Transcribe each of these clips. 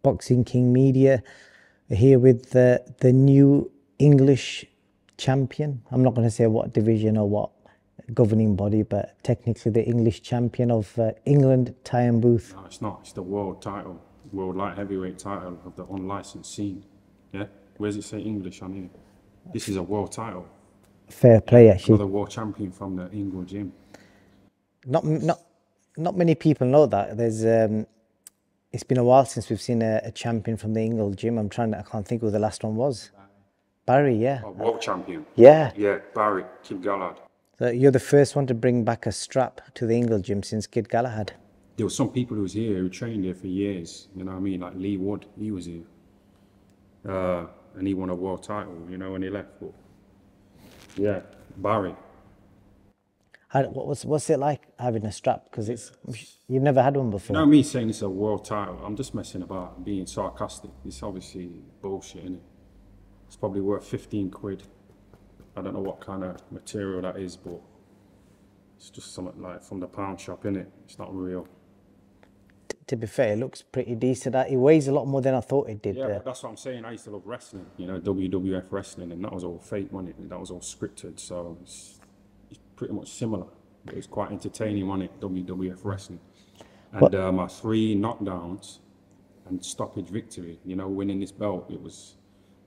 Boxing King Media, here with the new English champion. I'm not going to say what division or what governing body, but technically the English champion of England, Tyan Booth. No, it's not. It's the world title, world light heavyweight title of the unlicensed scene. Yeah? Where does it say English on here? This is a world title. Fair play, actually. Another world champion from the England gym. Not many people know that. There's it's been a while since we've seen a champion from the England gym. I can't think who the last one was. Barry, yeah. Oh, world champion. Yeah. Yeah, Barry, Kid Galahad. So you're the first one to bring back a strap to the England gym since Kid Galahad. There were some people who was here who trained here for years, you know what I mean? Like Lee Wood, he was here. And he won a world title, you know, when he left. But yeah, Barry. What's it like having a strap? Because you've never had one before. You know me saying it's a world title, I'm just messing about, being sarcastic. It's obviously bullshit, innit? It's probably worth 15 quid. I don't know what kind of material that is, but it's just something like from the pound shop, innit? It's not real. To be fair, it looks pretty decent. It weighs a lot more than I thought it did. Yeah, but that's what I'm saying. I used to love wrestling, you know, WWF wrestling, and that was all fake, wasn't it? That was all scripted, so it's pretty much similar. It was quite entertaining, wasn't it? WWF wrestling. And my 3 knockdowns and stoppage victory, you know, winning this belt, it was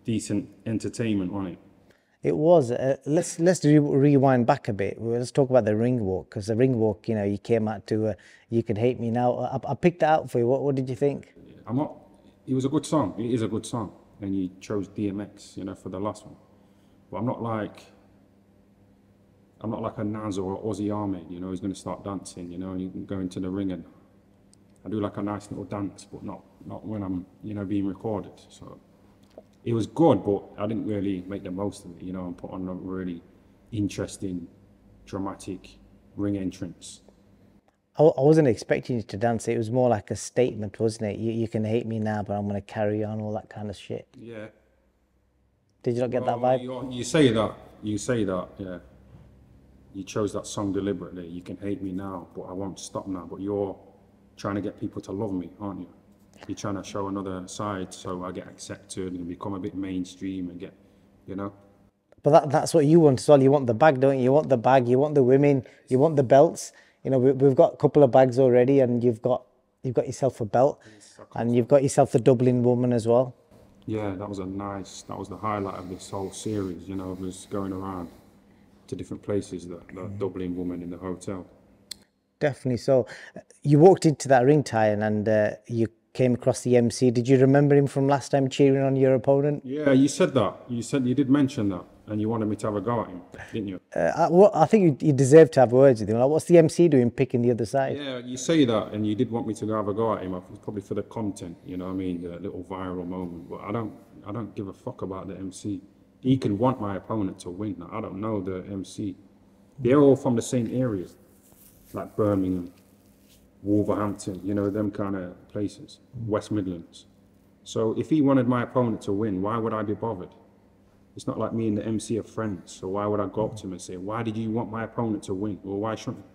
decent entertainment, wasn't it? It was. Let's rewind back a bit. Let's talk about the ring walk, because the ring walk, you know, you came out to You Can Hate Me Now. I picked that out for you. What did you think? It was a good song. It is a good song. And you chose DMX, you know, for the last one. But I'm not like a Nas or Ozzy Ahmed, you know, who's going to start dancing, you know, and you can go into the ring, and I do like a nice little dance, but not when I'm, you know, being recorded. So it was good, but I didn't really make the most of it, you know, and put on a really interesting, dramatic ring entrance. I wasn't expecting you to dance. It was more like a statement, wasn't it? You can hate me now, but I'm going to carry on, all that kind of shit. Yeah. Did you not get that vibe? You say that, yeah. You chose that song deliberately. You can hate me now, but I won't stop now. But you're trying to get people to love me, aren't you? You're trying to show another side so I get accepted and become a bit mainstream and get, you know? But that's what you want as well. You want the bag, don't you? You want the bag, you want the women, you want the belts. You know, we've got a couple of bags already, and you've got yourself a belt, and you've got yourself the Dublin woman as well. Yeah, that was the highlight of this whole series, you know, of us going around to different places, the Dublin woman in the hotel. Definitely so. You walked into that ring, Tyan, and you came across the MC. Did you remember him from last time cheering on your opponent? Yeah, you said that. You did mention that, and you wanted me to have a go at him, didn't you? I think you deserve to have words with him. Like, what's the MC doing picking the other side? Yeah, you say that, and you did want me to go have a go at him. Probably for the content, you know what I mean, the little viral moment. But I don't give a fuck about the MC. He can want my opponent to win. I don't know the MC. They're all from the same area, like Birmingham, Wolverhampton, you know, them kind of places, West Midlands. So if he wanted my opponent to win, why would I be bothered? It's not like me and the MC are friends, so why would I go up to him and say, why did you want my opponent to win? Well, why shouldn't I?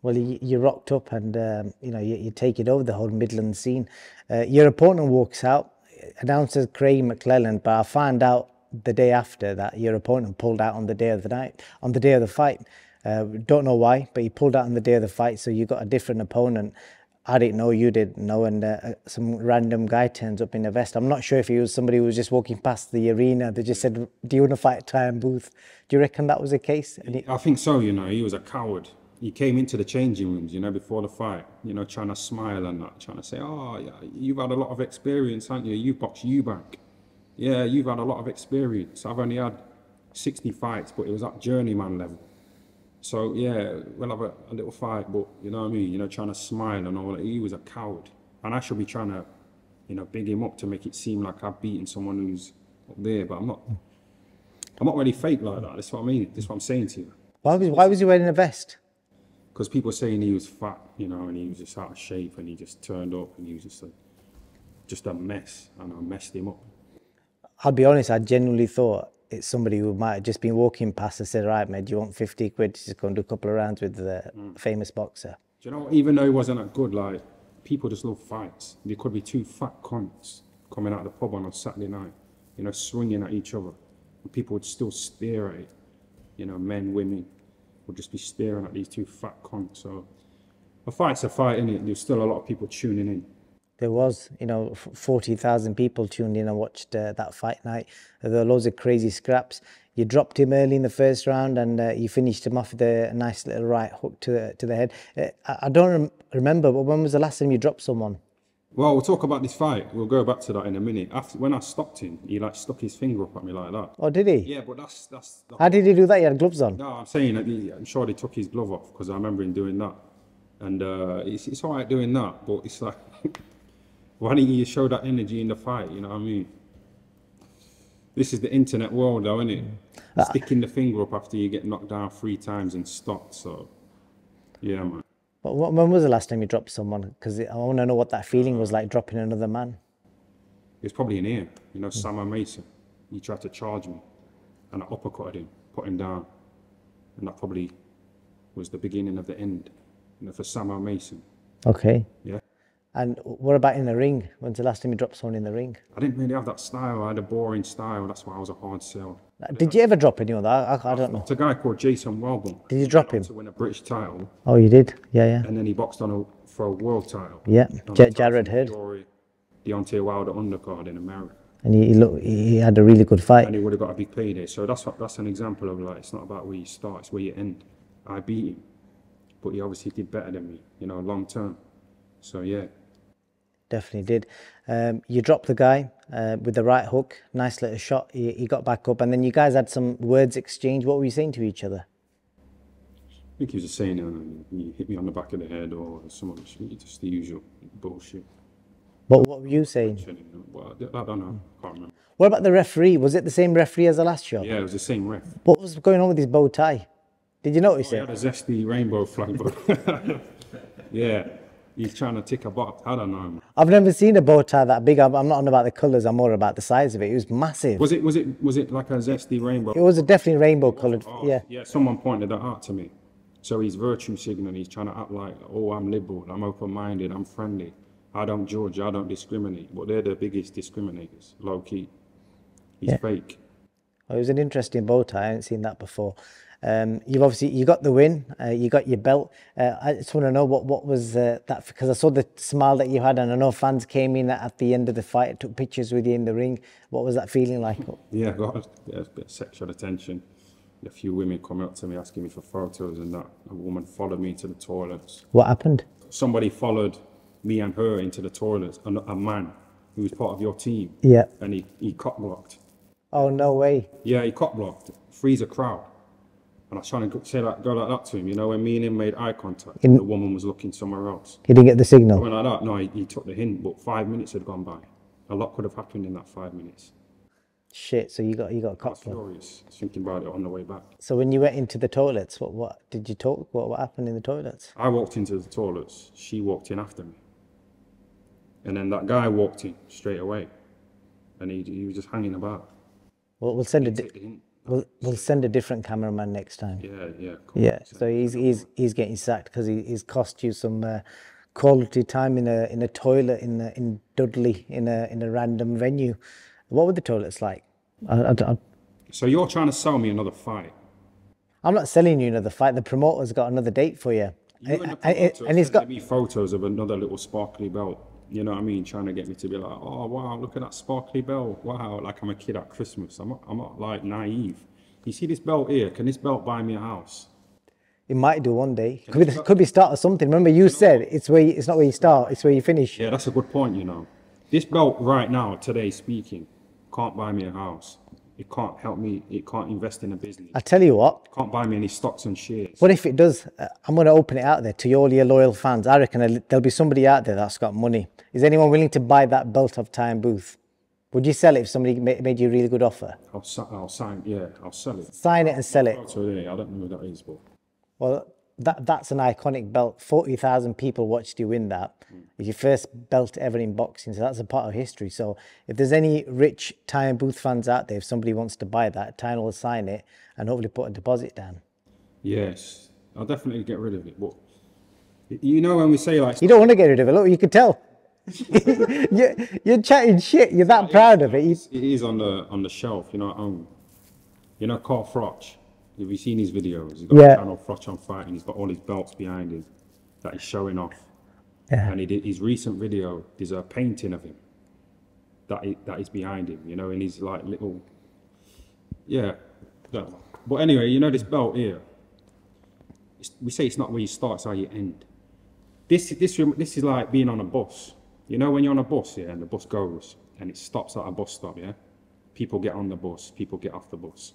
Well, you rocked up, and you know, you take it over the whole Midland scene. Your opponent walks out, announces Craig McClellan, but I found out the day after that your opponent pulled out on the day of the fight. Don't know why, but he pulled out on the day of the fight, so you got a different opponent. I didn't know, you didn't know, and some random guy turns up in a vest. I'm not sure if he was somebody who was just walking past the arena. They just said, do you want to fight Tyan Booth? Do you reckon that was the case? I think so, you know, he was a coward. He came into the changing rooms, you know, before the fight, you know, trying to smile and that, trying to say, oh, yeah, you've had a lot of experience, haven't you? You boxed Eubank. Yeah, you've had a lot of experience. I've only had 60 fights, but it was at journeyman level. So, yeah, we'll have a little fight, but, you know what I mean? You know, trying to smile and all that. He was a coward. And I should be trying to, you know, big him up to make it seem like I've beaten someone who's up there, but I'm not really fake like that. That's what I mean. That's what I'm saying to you. Why was he wearing a vest? Because people were saying he was fat, you know, and he was just out of shape, and he just turned up, and he was just a mess, and I messed him up. I'll be honest, I genuinely thought it's somebody who might have just been walking past and said, right, mate, do you want 50 quid to just go and do a couple of rounds with the famous boxer? Do you know, even though he wasn't that good, like, people just love fights. There could be two fat cunts coming out of the pub on a Saturday night, you know, swinging at each other. And people would still stare at it. You know, men, women would just be staring at these two fat cunts. So a fight's a fight, innit? There's still a lot of people tuning in. There was, you know, 40,000 people tuned in and watched that fight night. There were loads of crazy scraps. You dropped him early in the first round, and you finished him off with a nice little right hook to the head. I don't remember, but when was the last time you dropped someone? Well, we'll talk about this fight. We'll go back to that in a minute. After, when I stopped him, he like stuck his finger up at me like that. Oh, did he? Yeah, but that's the How did he do that? He had gloves on. No, I'm saying that I'm sure he took his glove off because I remember him doing that. And it's all right doing that, but it's like, why didn't you show that energy in the fight? You know what I mean? This is the internet world, though, isn't it? Sticking the finger up after you get knocked down 3 times and stopped. So, yeah, man. But when was the last time you dropped someone? Because I want to know what that feeling was like dropping another man. It's probably in here. You know, Sam Mason. He tried to charge me, and I uppercutted him, put him down, and that probably was the beginning of the end. You know, for Sam Mason. Okay. Yeah. And what about in the ring? When's the last time you dropped someone in the ring? I didn't really have that style. I had a boring style. That's why I was a hard sell. Did you ever drop anyone? I don't know. It's a guy called Jason Wellborn. Did you drop him? To win a British title. Oh, you did? Yeah, yeah. And then he boxed on for a world title. Yeah, Jared Heard. Deontay Wilder undercard in America. And he had a really good fight. And he would have got a big payday. So that's an example of, like, it's not about where you start, it's where you end. I beat him, but he obviously did better than me, you know, long term. So yeah. Definitely did. You dropped the guy with the right hook. Nice little shot. He got back up, and then you guys had some words exchanged. What were you saying to each other? I think he was just saying, you hit me on the back of the head or some other shit, just the usual bullshit. But what were you saying? Well, I don't know. I can't remember. What about the referee? Was it the same referee as the last show? Yeah, it was the same ref. What was going on with his bow tie? Did you notice He it? had a zesty rainbow flag, but yeah, he's trying to tick a box. I don't know. I've never seen a bow tie that big. I'm not on about the colours. I'm more about the size of it. It was massive. Was it like a zesty rainbow? It was definitely rainbow coloured. Oh, yeah. Yeah. Someone pointed that out to me. So he's virtue signaling. He's trying to act like, oh, I'm liberal, I'm open-minded, I'm friendly. I don't judge, I don't discriminate. But they're the biggest discriminators, low key. He's fake. Well, it was an interesting bow tie. I haven't seen that before. You got the win. You got your belt. I just want to know what was that, because I saw the smile that you had, and I know fans came in at the end of the fight, took pictures with you in the ring. What was that feeling like? Yeah, I got a bit of sexual attention. A few women coming up to me asking me for photos, and that a woman followed me to the toilets. What happened? Somebody followed me and her into the toilets, a man who was part of your team. Yeah. And he cock blocked. Oh, no way. Yeah, he cock blocked. Freeze a crowd. And I was trying to say that, go like that to him, you know, when me and him made eye contact, the woman was looking somewhere else. He didn't get the signal? I went like that. No, he took the hint, but 5 minutes had gone by. A lot could have happened in that 5 minutes. Shit, so you got cock I was furious, thinking about it on the way back. So when you went into the toilets, what did you talk? What happened in the toilets? I walked into the toilets, she walked in after me. And then that guy walked in straight away. And he was just hanging about. Well, we'll send a different cameraman next time. Yeah, cool. Yeah, so he's getting sacked because he's cost you some quality time in a toilet in Dudley in a random venue. What were the toilets like? So you're trying to sell me another fight? I'm not selling you another fight. The promoter's got another date for you. And he's got me photos of another little sparkly belt. You know what I mean? Trying to get me to be like, oh wow, look at that sparkly belt. Wow, like I'm a kid at Christmas. I'm not like naive. You see this belt here? Can this belt buy me a house? It might do one day. Could be start or something. Remember you said it's not where you start, it's where you finish. Yeah, that's a good point, you know. This belt right now, today speaking, can't buy me a house. It can't help me. It can't invest in a business. I tell you what. It can't buy me any stocks and shares. What if it does? I'm going to open it out there to all your loyal fans. I reckon there'll be somebody out there that's got money. Is anyone willing to buy that belt of Tyan Booth? Would you sell it if somebody made you a really good offer? I'll sign. Yeah, I'll sell it. Sign it and sell it. So yeah, I don't know who that is, but. Well, that's an iconic belt. 40,000 people watched you win that. It's your first belt ever in boxing, so that's a part of history. So if there's any rich Tyan Booth fans out there, if somebody wants to buy that, Tyan will sign it and hopefully put a deposit down. Yes, I'll definitely get rid of it. But You know when we say like, You don't want to get rid of it. Look, you can tell. You're chatting shit. You're that proud of it. it is on the shelf, you know. You know Carl Froch. Have you seen his videos? He's got Yeah. a channel, Froch on Fighting. He's got all his belts behind him that he's showing off. Yeah. And he did his recent video. There's a painting of him that is behind him, you know, in his like little, yeah. But anyway, you know this belt here. We say it's not where you start, it's how you end. This is like being on a bus. You know when you're on a bus, yeah, and the bus goes and it stops at a bus stop, yeah. People get on the bus, people get off the bus.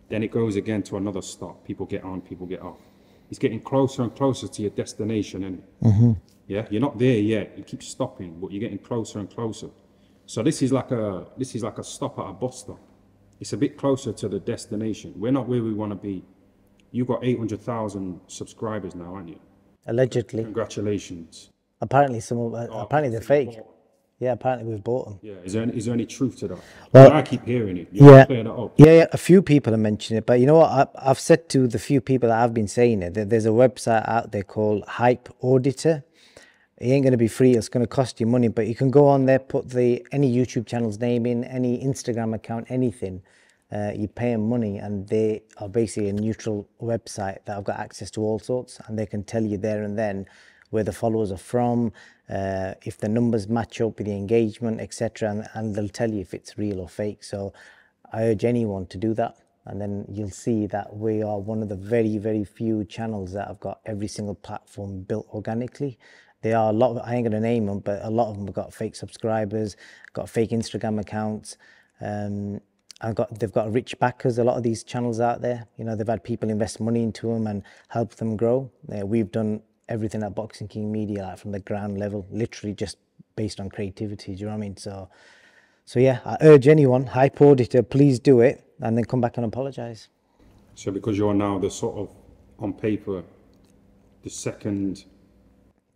Then it goes again to another stop. People get on, people get off. It's getting closer and closer to your destination, isn't it? Mm-hmm. Yeah, you're not there yet. You keep stopping, but you're getting closer and closer. So this is like a stop at a bus stop. It's a bit closer to the destination. We're not where we want to be. You've got 800,000 subscribers now, aren't you? Allegedly. Congratulations. Apparently apparently they're fake. Yeah, apparently we've bought them. Yeah, is there any truth to that? Well, I keep hearing it. You yeah, clear that up. yeah, a few people have mentioned it, but you know what? I've said to the few people that I've been saying it, that there's a website out there called Hype Auditor. It ain't going to be free. It's going to cost you money, but you can go on there, put any YouTube channel's name in, any Instagram account, anything. You pay them money, and they are basically a neutral website that have got access to all sorts, and they can tell you there and then where the followers are from, if the numbers match up with the engagement, etc., and they'll tell you if it's real or fake. So I urge anyone to do that, and then you'll see that we are one of the very, very few channels that have got every single platform built organically. There are a lot of, I ain't gonna name them, but a lot of them have got fake subscribers, got fake Instagram accounts, they've got rich backers. A lot of these channels out there, you know, they've had people invest money into them and help them grow. We've done everything at Boxing King Media, like from the ground level, literally just based on creativity. Do you know what I mean? So yeah, I urge anyone, Hype Auditor, please do it, and then come back and apologise. So because you're now the sort of, on paper, the second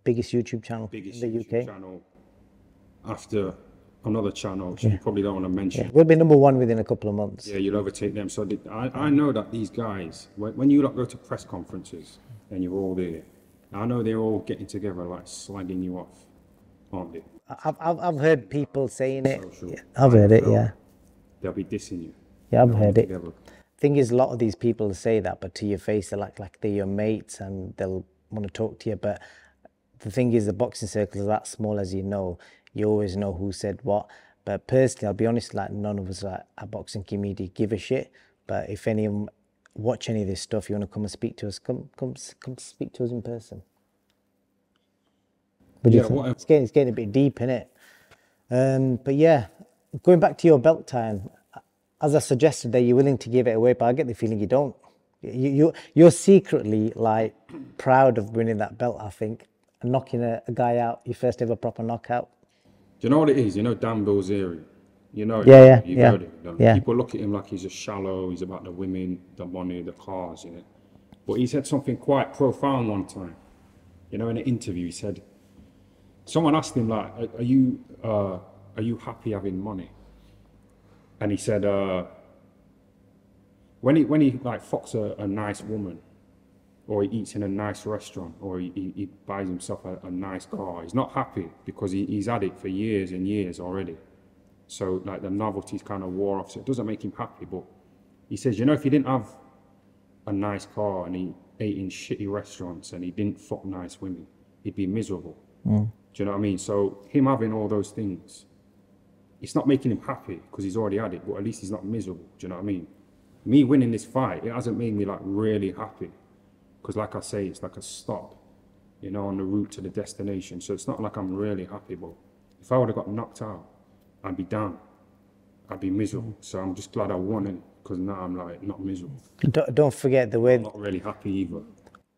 biggest YouTube channel in the UK. Channel after another channel, which you probably don't want to mention. Yeah. We'll be number one within a couple of months. Yeah, you'll overtake them. So I know that these guys, when you lot go to press conferences and you're all there, I know they're all getting together like slagging you off, aren't they? I've heard people saying it. Yeah, I've heard it, yeah. They'll be dissing you. Yeah, I've heard it. Thing is, a lot of these people say that, but to your face, they're like they're your mates and they'll want to talk to you. But the thing is, the boxing circle is that small, as you know. You always know who said what. But personally, I'll be honest, like none of us at Boxing King Media give a shit. But if anyone watch any of this stuff, you want to come and speak to us, come speak to us in person. But yeah, it's getting a bit deep, innit? But yeah, going back to your belt time, as I suggested that you're willing to give it away, but I get the feeling you don't. You're secretly like proud of winning that belt, I think, and knocking a guy out, your first ever proper knockout. Do you know what it is? You know Dan Bilzerian? You know, you've heard it. Yeah. People look at him like he's just shallow, he's about the women, the money, the cars, you know. But he said something quite profound one time. You know, in an interview, he said, someone asked him, like, are you happy having money? And he said, when he like fucks a nice woman, or he eats in a nice restaurant, or he buys himself a nice car, he's not happy because he's had it for years and years already. So like the novelty's kind of wore off, so it doesn't make him happy. But he says, you know, if he didn't have a nice car and he ate in shitty restaurants and he didn't fuck nice women, he'd be miserable. Do you know what I mean? So him having all those things, it's not making him happy because he's already had it, but at least he's not miserable. Do you know what I mean? Me winning this fight, it hasn't made me like really happy. Because like I say, it's like a stop, you know, on the route to the destination. So it's not like I'm really happy, but if I would have got knocked out, I'd be down. I'd be miserable. So I'm just glad I won it, because now I'm like not miserable. Don't forget the way... I'm not really happy either.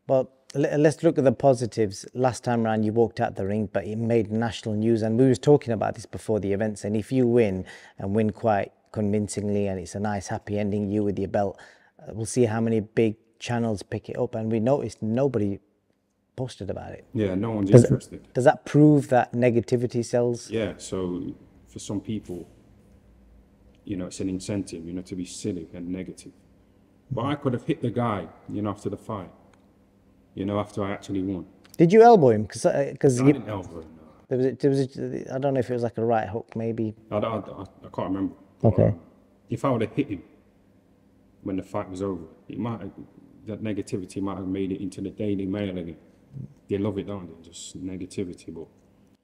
Well, let's look at the positives. Last time round you walked out the ring, but it made national news. And we was talking about this before the events. And if you win, and win quite convincingly, and it's a nice happy ending, you with your belt, we'll see how many big channels pick it up, and we noticed nobody posted about it. Yeah, no one's interested. Does that prove that negativity sells? Yeah, so for some people, you know, it's an incentive, you know, to be silly and negative. But I could have hit the guy, you know, after the fight, you know, after I actually won. Did you elbow him? Because I didn't elbow him. No. I don't know if it was like a right hook, maybe. I can't remember. Okay. If I would have hit him when the fight was over, that negativity might have made it into the Daily Mail again. They love it, don't they? Just negativity. But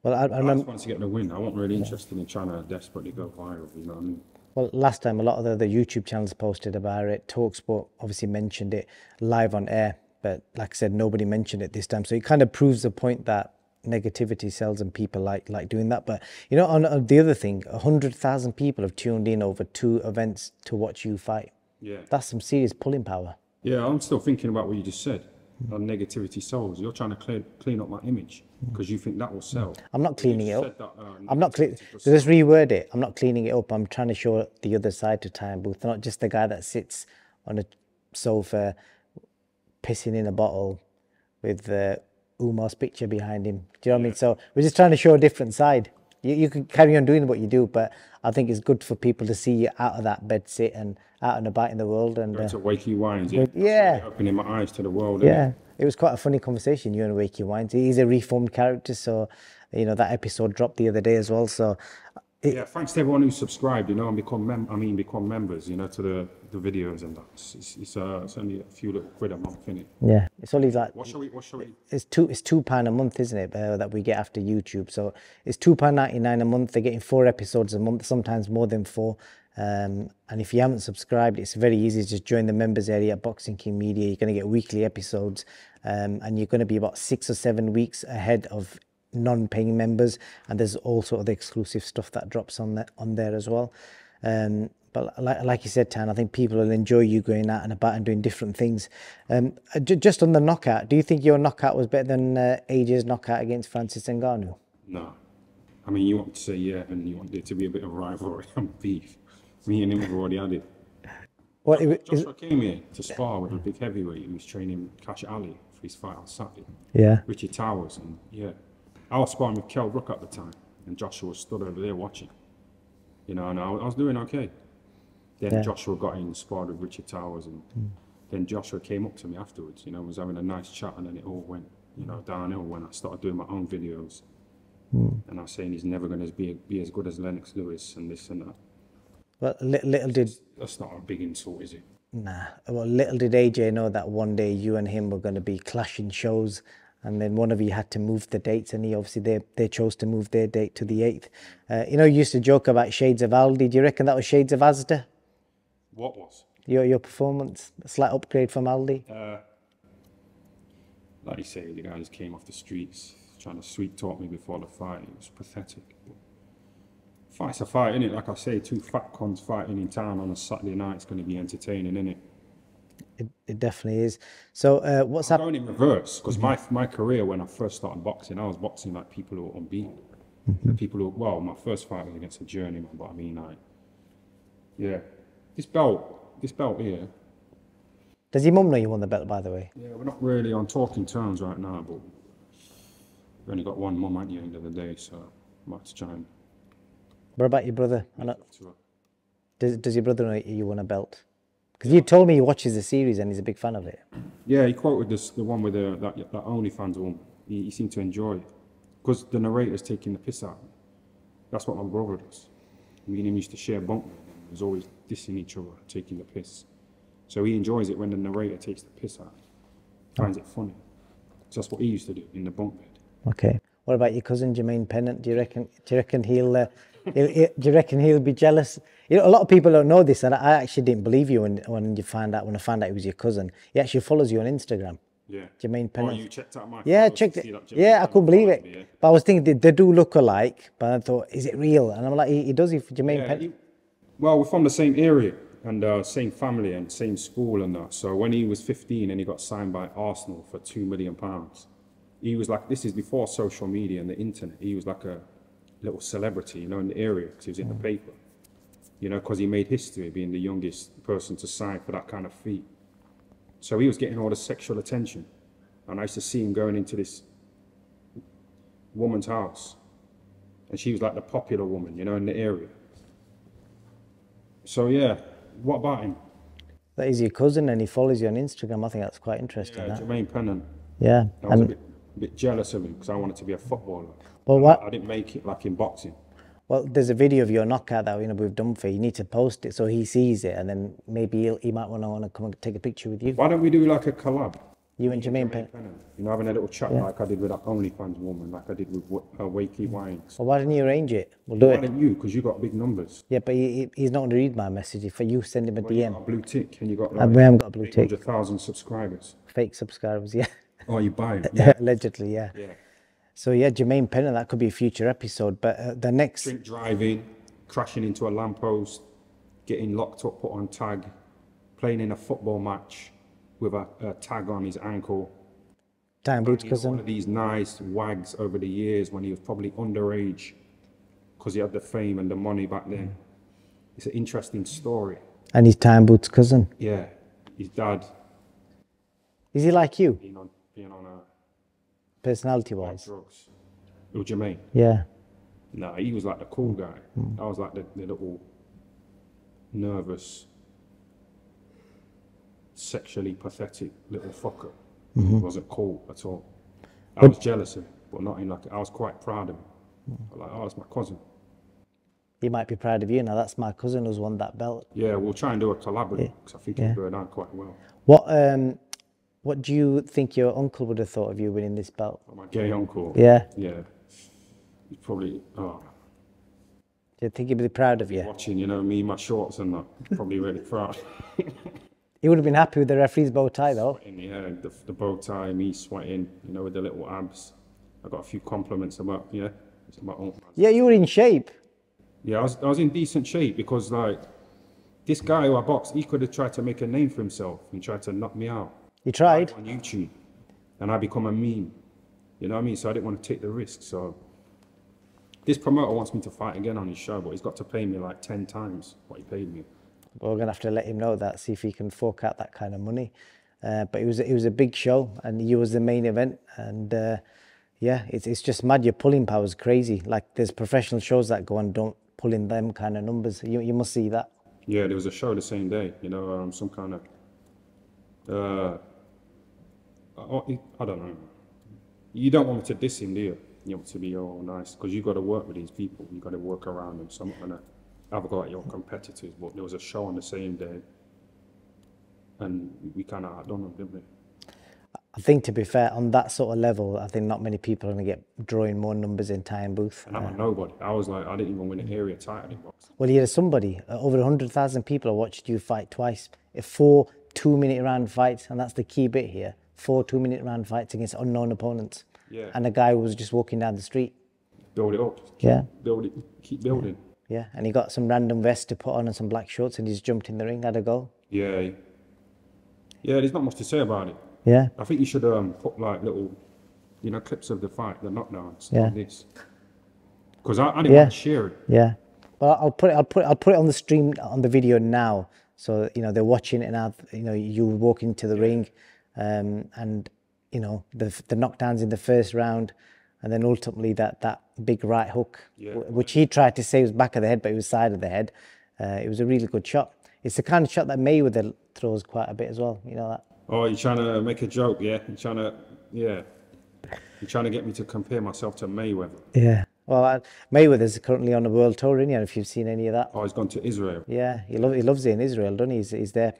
Well, I I just remember. wanted to get the win. I wasn't really interested in trying to desperately go viral. You know what I mean? Well, last time a lot of the other YouTube channels posted about it. Talksport obviously mentioned it live on air, but like I said, nobody mentioned it this time. So it kind of proves the point that negativity sells and people like doing that. But you know, on the other thing, 100,000 people have tuned in over 2 events to watch you fight. Yeah. That's some serious pulling power. Yeah, I'm still thinking about what you just said. On negativity sells. You're trying to clean up my image because you think that will sell. I'm not cleaning it up. That, I'm not cleaning. Let's reword it. I'm not cleaning it up. I'm trying to show the other side to Tyan Booth, not just the guy that sits on a sofa, pissing in a bottle with Umar's picture behind him. Do you know what I mean? So we're just trying to show a different side. You can carry on doing what you do, but I think it's good for people to see you out of that bed sit and out and about in the world. And to Wakey Wines, yeah, opening my eyes to the world. Yeah, it was quite a funny conversation, you and Wakey Wines. He's a reformed character, so you know that episode dropped the other day as well. So yeah, thanks to everyone who subscribed, you know, and become members, you know, to the videos and that. It's only a few little quid a month, innit? Yeah, it's only like What shall we? It's £2 a month, isn't it? That we get after YouTube. So it's £2.99 a month. They're getting 4 episodes a month, sometimes more than 4. And if you haven't subscribed, it's very easy. Just join the members area at Boxing King Media. You're going to get weekly episodes, and you're going to be about 6 or 7 weeks ahead of non-paying members. And there's all sort of the exclusive stuff that drops on there as well. But like you said, Tan, I think people will enjoy you going out and about and doing different things. Just on the knockout, do you think your knockout was better than AJ's knockout against Francis Ngannou? No. I mean, you want to say yeah, and you want there to be a bit of rivalry and beef. Me and him have already had it. Well, Joshua came here to spar with a big heavyweight who was training Cash Ali for his fight on Saturday. Yeah. Richie Towers, and yeah. I was sparring with Kell Brook at the time, and Joshua stood over there watching. You know, and I was doing okay. Then Joshua got in, sparred with Richard Towers, and then Joshua came up to me afterwards, you know, was having a nice chat, and then it all went, you know, downhill when I started doing my own videos. And I was saying he's never going to be as good as Lennox Lewis and this and that. Well, little did... That's not a big insult, is it? Nah. Well, little did AJ know that one day you and him were going to be clashing shows, and then one of you had to move the dates, and they chose to move their date to the 8th. You know, you used to joke about Shades of Aldi. Do you reckon that was Shades of Asda? What was? Your performance, a slight upgrade from Aldi? Like you say, the guy just came off the streets trying to sweet talk me before the fight. It was pathetic. But fight's a fight, innit? Like I say, 2 fat cons fighting in town on a Saturday night is going to be entertaining, innit? It definitely is. So what's happening? Going in reverse, because my career when I first started boxing, I was boxing like people who were unbeaten. People who, well, my first fight was against a journeyman, but I mean, yeah. This belt here. Does your mum know you won the belt, by the way? Yeah, we're not really on talking terms right now, but we've only got one mum at the end of the day, so I might have to try and... What about your brother? Does your brother know you won a belt? Because you told me he watches the series and he's a big fan of it. Yeah, he quoted the one with that OnlyFans one. He seemed to enjoy it. Because the narrator's taking the piss out of me. That's what my brother does. Me and him used to share bunk bed. He was always dissing each other, taking the piss. So he enjoys it when the narrator takes the piss out. Finds it funny. So that's what he used to do in the bunk bed. Okay. What about your cousin Jermaine Pennant? Do you reckon he'll be jealous? You know, a lot of people don't know this, and I actually didn't believe you when I found out it was your cousin. He actually follows you on Instagram. Yeah. Jermaine Pennant. Oh, you checked out my Yeah, I checked it. Yeah, I couldn't believe it. Yeah. But I was thinking they do look alike, but I thought, is it real? And I'm like, he does it for Jermaine Pennant. Well, we're from the same area and same family and same school and that. So when he was 15 and he got signed by Arsenal for £2 million, he was like, this is before social media and the internet. He was like a little celebrity, you know, in the area because he was in the paper, you know, because he made history being the youngest person to sign for that kind of fee. So he was getting all the sexual attention. And I used to see him going into this woman's house. And she was like the popular woman, you know, in the area. So yeah, what about him? That is your cousin and he follows you on Instagram. I think that's quite interesting. Yeah, Jermaine Pennant. Yeah. That was a bit a bit jealous of him because I wanted to be a footballer. Well, And what? I didn't make it like in boxing. Well, there's a video of your knockout that we've done for you. You need to post it so he sees it, and then maybe he might want to come and take a picture with you. Why don't we do like a collab? You and Jermaine Penn. You know, having a little chat like I did with that OnlyFans woman, like I did with Wakey Wines. Well, why didn't you arrange it? We'll do Why it. didn't you? Because you got big numbers. Yeah, but he's not going to read my message. If you send him a You DM, got a blue tick and you got we like haven't got a blue tick. 800,000 subscribers. Fake subscribers, yeah. Oh, you buy it? Yeah. Allegedly, yeah. Yeah. So yeah, Jermaine Penn, that could be a future episode. But the next, Drink driving, crashing into a lamppost, getting locked up, put on tag, playing in a football match with a tag on his ankle. Tyan Booth's One cousin. of these nice wags over the years when he was probably underage because he had the fame and the money back then. It's an interesting story. And he's Tyan Booth's cousin. Yeah, his dad Is he like you, being on personality-wise? drugs. Or Jermaine. Yeah. No, he was like the cool guy. I was like the little nervous, sexually pathetic little fucker. He wasn't cool at all. I was jealous of him, but not in like, I was quite proud of him. Like, oh, it's my cousin. He might be proud of you now. That's my cousin who's won that belt. Yeah, we'll try and do a collaborative because I think it'll go down quite well. What do you think your uncle would have thought of you winning this belt? Oh, my gay uncle. Yeah. Yeah. He's probably, Do you think he'd be proud of you? watching, you know, me, my shorts and that. Probably really proud. He would have been happy with the referee's bow tie though. And yeah, the bow tie, me sweating, you know, with the little abs. I got a few compliments about, it's about uncle. Yeah, you were in shape. Yeah, I was in decent shape because like this guy who I boxed, he could have tried to make a name for himself and tried to knock me out. You tried. On YouTube, and I become a meme. You know what I mean? So I didn't want to take the risk. So this promoter wants me to fight again on his show, but he's got to pay me like 10 times what he paid me. We're going to have to let him know that, see if he can fork out that kind of money. But it was a big show, and you was the main event. And yeah, it's just mad. Your pulling power is crazy. Like there's professional shows that go and don't pull in them kind of numbers. You must see that. Yeah, there was a show the same day. You know, some kind of I don't know. You don't want me to diss him, do you? You want to be all nice because you got to work with these people. You got to work around them. So I'm not gonna have a go at your competitors. But there was a show on the same day, and we kind of outdone them, didn't we? I think, to be fair, on that sort of level, I think not many people are going to get drawing more numbers in Tyan Booth. And I'm a nobody. I was like, I didn't even win an area title in boxing. Well, you're somebody. Over 100,000 people have watched you fight twice. 4 2-minute round fights, and that's the key bit here. 4 2-minute round fights against unknown opponents. Yeah. And a guy who was just walking down the street. Build it up. Build it. Keep building. Yeah, and he got some random vest to put on and some black shorts, and he's jumped in the ring, had a go. Yeah. Yeah, there's not much to say about it. Yeah. I think you should put like little, clips of the fight, the knockdowns, like this. Because I didn't want to share it. Yeah. Well, I'll put it on the stream, on the video now, so they're watching it now. You walk into the ring, and the knockdowns in the first round, and then ultimately that big right hook, which he tried to say was back of the head, but it was side of the head. It was a really good shot. It's the kind of shot that Mayweather throws quite a bit as well. You know that. Oh, you're trying to make a joke, yeah? You're trying to get me to compare myself to Mayweather. Yeah. Well, Mayweather's currently on a world tour, isn't he? If you've seen any of that. Oh, he's gone to Israel. Yeah, he loves it in Israel, doesn't he? He's there,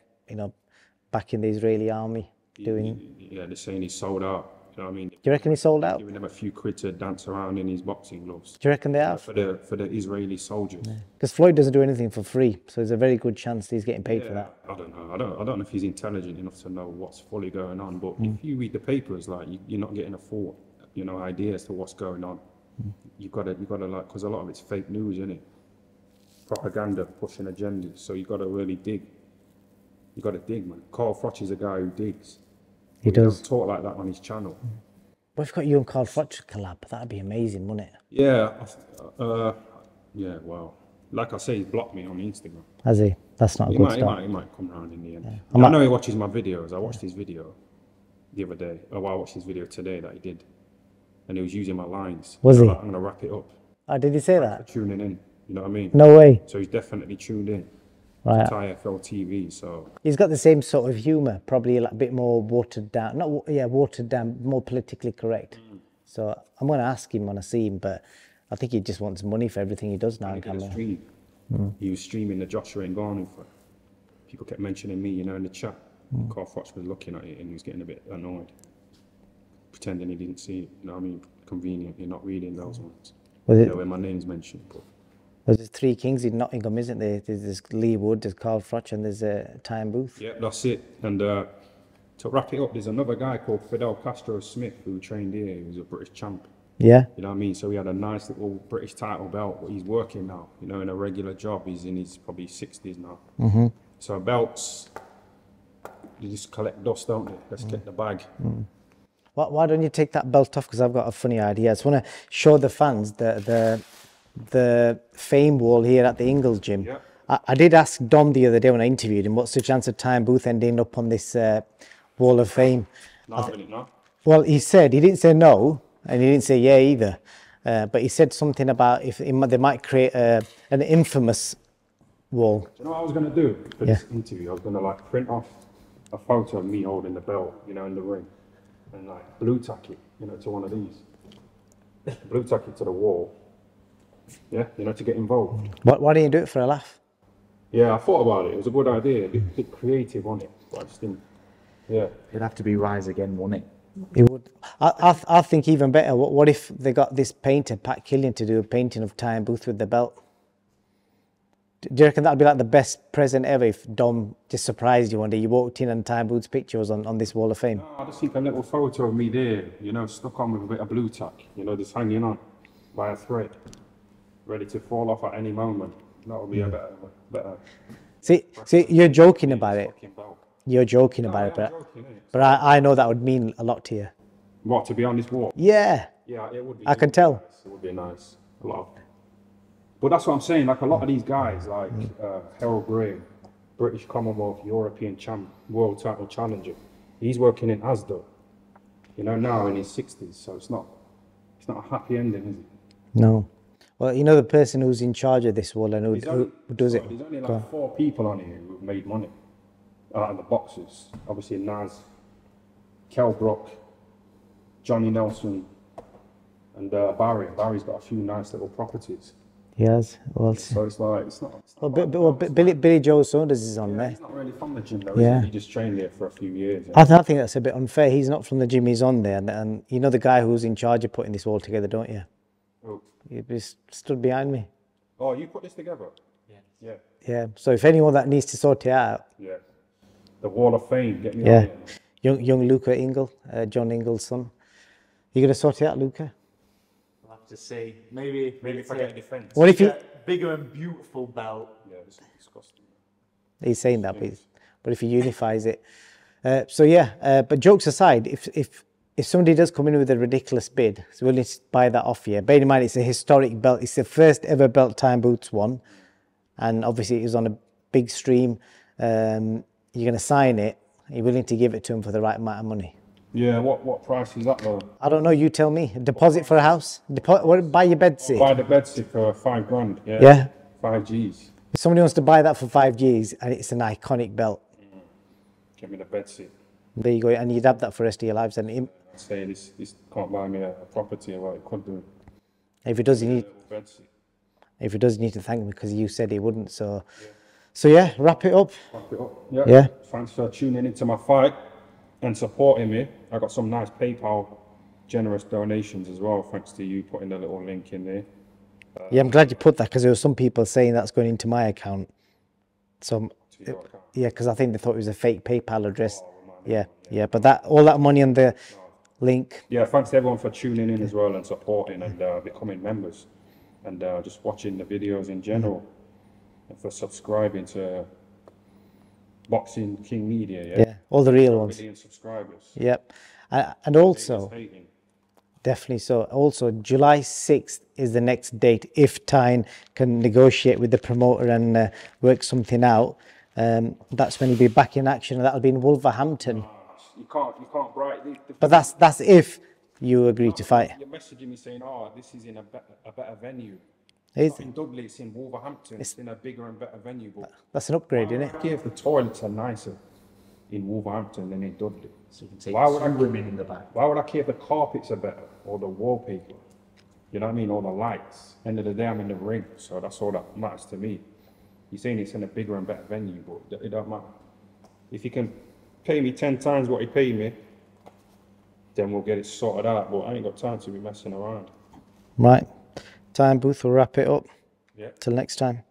back in the Israeli army doing. Yeah, they're saying he's sold out. You know what I mean? Do you reckon he sold out? Giving them a few quid to dance around in his boxing gloves. Do you reckon they have? For the Israeli soldiers. Because Floyd doesn't do anything for free, so there's a very good chance he's getting paid for that. I don't know. I don't know if he's intelligent enough to know what's fully going on. But if you read the papers, like you're not getting a full, idea as to what's going on. You gotta like, because a lot of it's fake news, isn't it? Propaganda pushing agendas. So you gotta really dig. You gotta dig, man. Carl Froch is a guy who digs. He does. He don't talk like that on his channel. What if you've got you and Carl Froch collab? That'd be amazing, wouldn't it? Yeah. Well, like I say, he's blocked me on Instagram. Has he? That's not a good start. He might come round in the end. Yeah. I know he watches my videos. I watched his video the other day. I watched his video today that he did. And he was using my lines. Was he? I'm going to wrap it up. Oh, did he say that? Tuning in. You know what I mean? No way. So he's definitely tuned in. Right. Thai FL TV. So He's got the same sort of humour, probably a bit more watered down. Not watered down, more politically correct. So I'm going to ask him when I see him, but I think he just wants money for everything he does now on he did a camera. stream. He was streaming the Joshua and Garner fight. People kept mentioning me, you know, in the chat. Carl Froch was looking at it and he was getting a bit annoyed, pretending he didn't see it. You know what I mean? Convenient, you're not reading those ones. Was You it? know, when my name's mentioned. But There's three kings in Nottingham, isn't there? There's Lee Wood, there's Carl Froch, and there's Tyan Booth. yeah, that's it. And to wrap it up, there's another guy called Fidel Castro Smith who trained here. He was a British champ. Yeah. You know what I mean? So he had a nice little British title belt, but he's working now, you know, in a regular job. He's in his probably 60s now. So belts, you just collect dust, don't you? Let's get the bag. Why don't you take that belt off? Because I've got a funny idea. I just want to show the fans the fame wall here at the Ingles gym. Yeah. I did ask Dom the other day when I interviewed him, what's the chance of Tyan Booth ending up on this wall of fame? Not having it now. Well, he didn't say no, and he didn't say yeah either. But he said something about if they might create an infamous wall. Do you know what I was going to do for this interview? I was going to like print off a photo of me holding the belt, you know, in the ring, and like blue tack it, you know, to one of these. Blue tack it to the wall. Yeah, you know, to get involved. Why didn't you do it for a laugh? Yeah, I thought about it. It was a good idea, a bit creative on it, but I just didn't. Yeah. It'd have to be Rise Again, wouldn't it? It would. I think even better. What if they got this painter, Pat Killian, to do a painting of Tyan Booth with the belt? Do you reckon that'd be like the best present ever if Dom just surprised you one day? You walked in and Tyan Booth's picture was on this wall of fame. No, I just think a little photo of me there, you know, stuck on with a bit of blue tack, you know, just hanging on by a thread, ready to fall off at any moment. That would be a better. See, you're joking about it. fucking belt. You're joking about it, I'm but joking, innit? but I know that would mean a lot to you. What, to be on this wall? Yeah, Yeah, it would be. I can tell. Nice. It would be nice. A lot of. But that's what I'm saying. Like a lot of these guys, like Harold Gray, British Commonwealth, European champ, world title challenger. He's working in Asda. You know, now in his 60s, so it's not a happy ending, is it? No. Well, you know the person who's in charge of this wall and who does it? There's only like 4 people on here who've made money out of the boxers. Obviously Naz, Kell Brook, Johnny Nelson, and Barry. Barry's got a few nice little properties. Yes. Well, So it's like, it's not Billy Joe Saunders is on yeah, there. he's not really from the gym though, Yeah. is he? He just trained there for a few years. I think that's a bit unfair. He's not from the gym, he's on there. And you know the guy who's in charge of putting this all together, don't you? Oh. He just stood behind me. Oh, you put this together? Yeah. Yeah. Yeah. So if anyone that needs to sort it out, Yeah. The Wall of Fame, get me yeah. on here. Young Luca Ingle, John Ingle's son. You gonna sort it out, Luca? I'll have to see. Maybe Maybe forget a defence. What if you? a bigger and beautiful belt. Yeah, this is disgusting. He's saying that, but if he unifies it, so yeah. But jokes aside, if somebody does come in with a ridiculous bid, so willing to buy that off you. Bear in mind, it's a historic belt. It's the first ever belt Tyan Booth's won, and obviously it was on a big stream. You're going to sign it. You're willing to give it to him for the right amount of money. Yeah, what price is that though? I don't know. You tell me. A deposit for a house. Buy your bed sit. Buy the bedsit for $5,000. Yeah. Yeah. 5 Gs. If somebody wants to buy that for 5 Gs and it's an iconic belt, Give me the bedsit. there you go. And you'd have that for the rest of your lives. And I'd say this can't buy me a property. Well, it could do. if it does, you need. A little bedsit. If he does, you need to thank me because you said he wouldn't. So yeah, wrap it up. Wrap it up. Yeah. Yeah. Thanks for tuning into my fight and supporting me. I got some nice PayPal generous donations as well. Thanks to you putting the little link in there. Yeah, I'm glad you put that because there were some people saying that's going into my account. So To your account. yeah, because I think they thought it was a fake PayPal address. Yeah, but all that money on the link. Yeah, thanks to everyone for tuning in as well and supporting and becoming members and just watching the videos in general and for subscribing to Boxing King Media. Yeah, all the real ones. 1 million subscribers. Yep, and also. Hating. Definitely so. Also, July 6th is the next date. If Tyan can negotiate with the promoter and work something out, that's when he'll be back in action, and that'll be in Wolverhampton. You can't bright. But that's if you agree to fight. You're messaging me saying, "Oh, this is in a better venue." Is In Dudley, it's in Wolverhampton. It's in a bigger and better venue. But that's an upgrade, isn't it? if the toilets are nicer in Wolverhampton than in Dudley. So you can take Why would two women in the back. Why would I care if the carpets are better or the wallpaper? You know what I mean? Or the lights. End of the day, I'm in the ring, so that's all that matters to me. You're saying it's in a bigger and better venue, but it don't matter. If you can pay me 10 times what he paid me, then we'll get it sorted out. But I ain't got time to be messing around. Right. Tyan Booth will wrap it up. Yeah. Till next time.